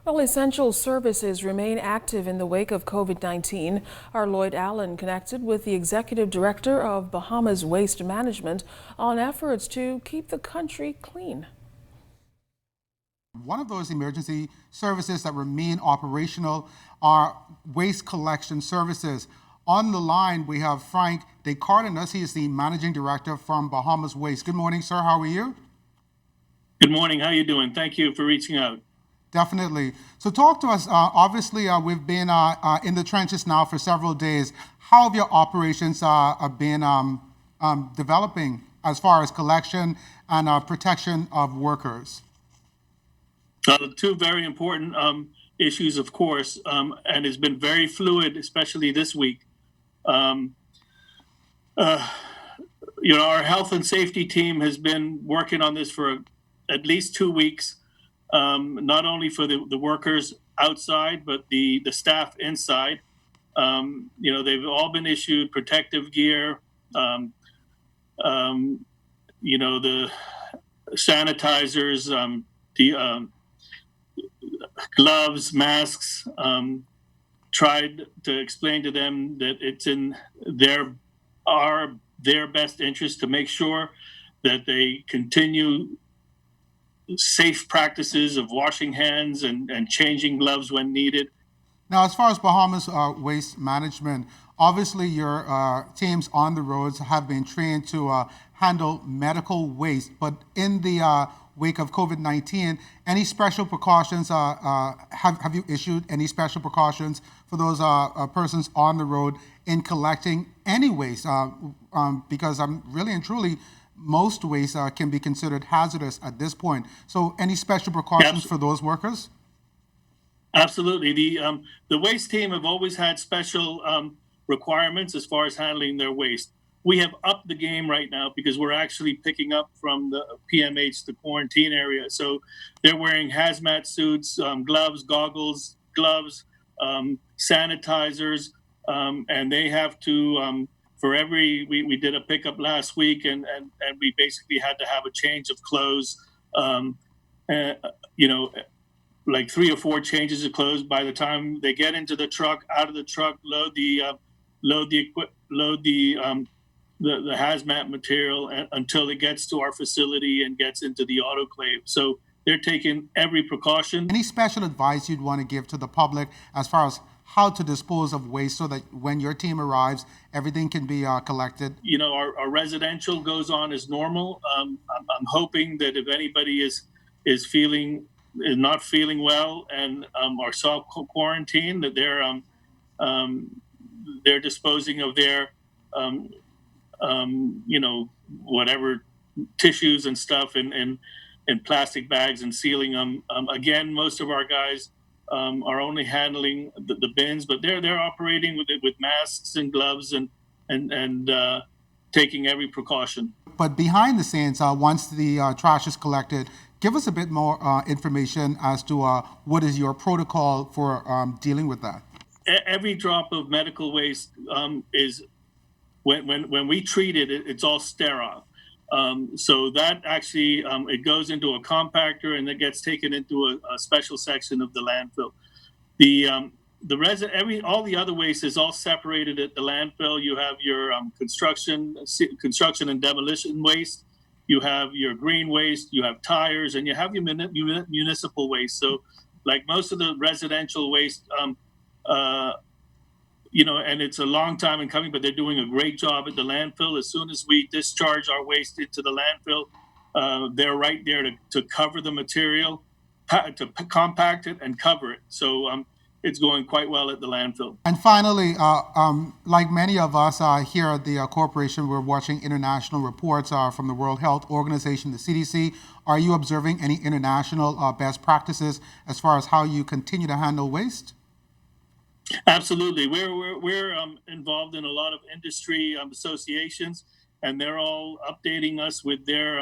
Well, essential services remain active in the wake of COVID-19. Our Lloyd Allen connected with the executive director of Bahamas Waste Management on efforts to keep the country clean. One of those emergency services that remain operational are waste collection services. On the line, we have Frank Descardenas. He is the managing director from Bahamas Waste. Good morning, sir. How are you? Good morning. How are you doing? Thank you for reaching out. Definitely. So talk to us. Obviously, we've been in the trenches now for several days. How have your operations been developing as far as collection and protection of workers? Two very important issues, of course, and it's been very fluid, especially this week. Our health and safety team has been working on this for at least 2 weeks. Not only for the workers outside, but the staff inside. They've all been issued protective gear, the sanitizers, the gloves, masks. Tried to explain to them that it's in their best interest to make sure that they continue safe practices of washing hands and changing gloves when needed. Now, as far as Bahamas Waste Management, obviously your teams on the roads have been trained to handle medical waste, but in the wake of COVID-19, any special precautions, have you issued any special precautions for those persons on the road in collecting any waste? Because really and truly, most waste can be considered hazardous at this point. So any special precautions for those workers? Absolutely. The waste team have always had special requirements as far as handling their waste. We have upped the game right now because we're actually picking up from the PMH, the quarantine area. So they're wearing hazmat suits, gloves, goggles, sanitizers, and they have to, we did a pickup last week and we basically had to have a change of clothes, like 3 or 4 changes of clothes by the time they get into the truck, out of the truck, load the hazmat material until it gets to our facility and gets into the autoclave. So they're taking every precaution. Any special advice you'd want to give to the public as far as how to dispose of waste so that when your team arrives, everything can be collected? Our residential goes on as normal. I'm hoping that if anybody is not feeling well and are self-quarantined, that they're disposing of their whatever tissues and stuff in plastic bags and sealing them. Again, most of our guys are only handling the bins, but they're operating with masks and gloves and taking every precaution. But behind the scenes, once the trash is collected, give us a bit more information as to what is your protocol for dealing with that. Every drop of medical waste is when we treat it, it's all sterile. So that actually it goes into a compactor and it gets taken into a special section of the landfill. All the other waste is all separated at the landfill. You have your construction and demolition waste. You have your green waste. You have tires, and you have your municipal waste. So, like most of the residential waste, and it's a long time in coming, but they're doing a great job at the landfill. As soon as we discharge our waste into the landfill, they're right there to cover the material, to compact it and cover it. So it's going quite well at the landfill. And finally, like many of us here at the corporation, we're watching international reports from the World Health Organization, the CDC. Are you observing any international best practices as far as how you continue to handle waste? Absolutely. We're involved in a lot of industry associations, and they're all updating us with their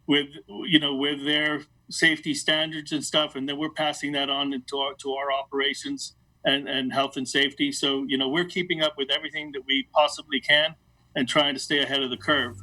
with their safety standards and stuff, and then we're passing that on to our operations and health and safety. So we're keeping up with everything that we possibly can and trying to stay ahead of the curve.